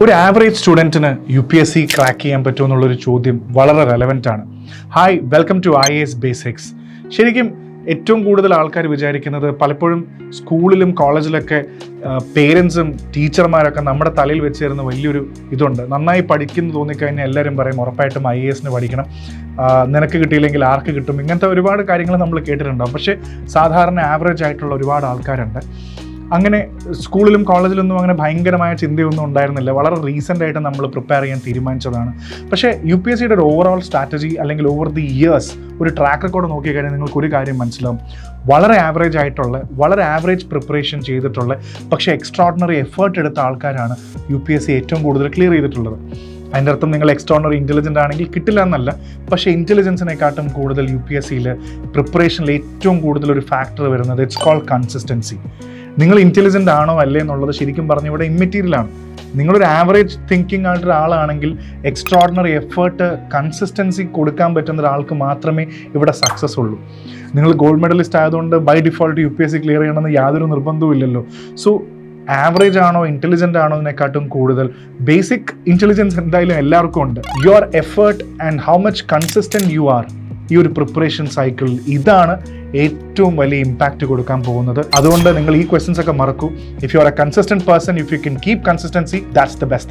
ഒരു average സ്റ്റുഡൻറ്റിന് UPSC crack ചെയ്യാൻ പറ്റുമെന്നുള്ളൊരു ചോദ്യം വളരെ റെലവൻ്റ് ആണ്. Hi, welcome to IAS basics. ശരിക്കും ഏറ്റവും കൂടുതൽ ആൾക്കാർ വിചാരിക്കുന്നത് പലപ്പോഴും സ്കൂളിലും കോളേജിലൊക്കെ പേരൻസും ടീച്ചർമാരൊക്കെ നമ്മുടെ തലയിൽ വെച്ച് തരുന്ന വലിയൊരു ഇതുണ്ട്. നന്നായി പഠിക്കുന്നു തോന്നിക്കഴിഞ്ഞാൽ എല്ലാവരും പറയും ഉറപ്പായിട്ടും IASന് പഠിക്കണം, നിനക്ക് കിട്ടിയില്ലെങ്കിൽ ആർക്ക് കിട്ടും, ഇങ്ങനത്തെ ഒരുപാട് കാര്യങ്ങൾ നമ്മൾ കേട്ടിട്ടുണ്ടാവും. പക്ഷേ സാധാരണ ആവറേജ് ആയിട്ടുള്ള ഒരുപാട് ആൾക്കാരുണ്ട്. അങ്ങനെ സ്കൂളിലും കോളേജിലൊന്നും അങ്ങനെ ഭയങ്കരമായ ചിന്തയൊന്നും ഉണ്ടായിരുന്നില്ല. വളരെ റീസെൻ്റ് ആയിട്ട് നമ്മൾ പ്രിപ്പയർ ചെയ്യാൻ തീരുമാനിച്ചതാണ്. പക്ഷേ UPSCയുടെ ഒരു ഓവറോൾ സ്ട്രാറ്റജി അല്ലെങ്കിൽ ഓവർ ദി ഇയേഴ്സ് ഒരു ട്രാക്ക് റെക്കോർഡ് നോക്കിക്കഴിഞ്ഞാൽ നിങ്ങൾക്ക് ഒരു കാര്യം മനസ്സിലാവും. വളരെ ആവറേജ് ആയിട്ടുള്ള, വളരെ ആവറേജ് പ്രിപ്പറേഷൻ ചെയ്തിട്ടുള്ള, പക്ഷേ എക്സ്ട്രാordinary എഫേർട്ട് എടുത്ത ആൾക്കാരാണ് UPSC ഏറ്റവും കൂടുതൽ ക്ലിയർ ചെയ്തിട്ടുള്ളത്. അതിൻ്റെ അർത്ഥം നിങ്ങൾ എക്സ്ട്രാordinary ഇൻ്റലിജൻ്റ് ആണെങ്കിൽ കിട്ടില്ല എന്നല്ല. പക്ഷേ ഇൻ്റലിജൻസിനെക്കാട്ടും കൂടുതൽ UPSCയിൽ പ്രിപ്പറേഷനിൽ ഏറ്റവും കൂടുതൽ ഒരു ഫാക്ടർ വരുന്നത് ഇറ്റ്സ് കോൾഡ് കൺസിസ്റ്റൻസി. നിങ്ങൾ ഇൻ്റലിജൻ്റ് ആണോ അല്ലേ എന്നുള്ളത് ശരിക്കും പറഞ്ഞ ഇവിടെ ഇമ്മെറ്റീരിയലാണ്. നിങ്ങളൊരു ആവറേജ് തിങ്കിങ് ആയിട്ടൊരു ആളാണെങ്കിൽ എക്സ്ട്രാordinary എഫേർട്ട്, കൺസിസ്റ്റൻസി കൊടുക്കാൻ പറ്റുന്ന ഒരാൾക്ക് മാത്രമേ ഇവിടെ സക്സസ് ഉള്ളൂ. നിങ്ങൾ ഗോൾഡ് മെഡലിസ്റ്റ് ആയതുകൊണ്ട് ബൈ ഡിഫോൾട്ട് UPSC ക്ലിയർ ചെയ്യണമെന്ന് യാതൊരു നിർബന്ധവും ഇല്ലല്ലോ. സോ ആവറേജ് ആണോ ഇൻ്റലിജൻ്റ് ആണോ എന്നതിനെക്കാട്ടും കൂടുതൽ ബേസിക് ഇൻ്റലിജൻസ് എന്തായാലും എല്ലാവർക്കും ഉണ്ട്. Your effort and how much consistent you are, ഈ ഒരു പ്രിപ്പറേഷൻ സൈക്കിളിൽ ഇതാണ് ഏറ്റവും വലിയ ഇമ്പാക്റ്റ് കൊടുക്കാൻ പോകുന്നത്. അതുകൊണ്ട് നിങ്ങൾ ഈ ക്വസ്റ്റ്യൻസ് ഒക്കെ മറക്കൂ. If you are a consistent person, if you can keep consistency, that's the best thing.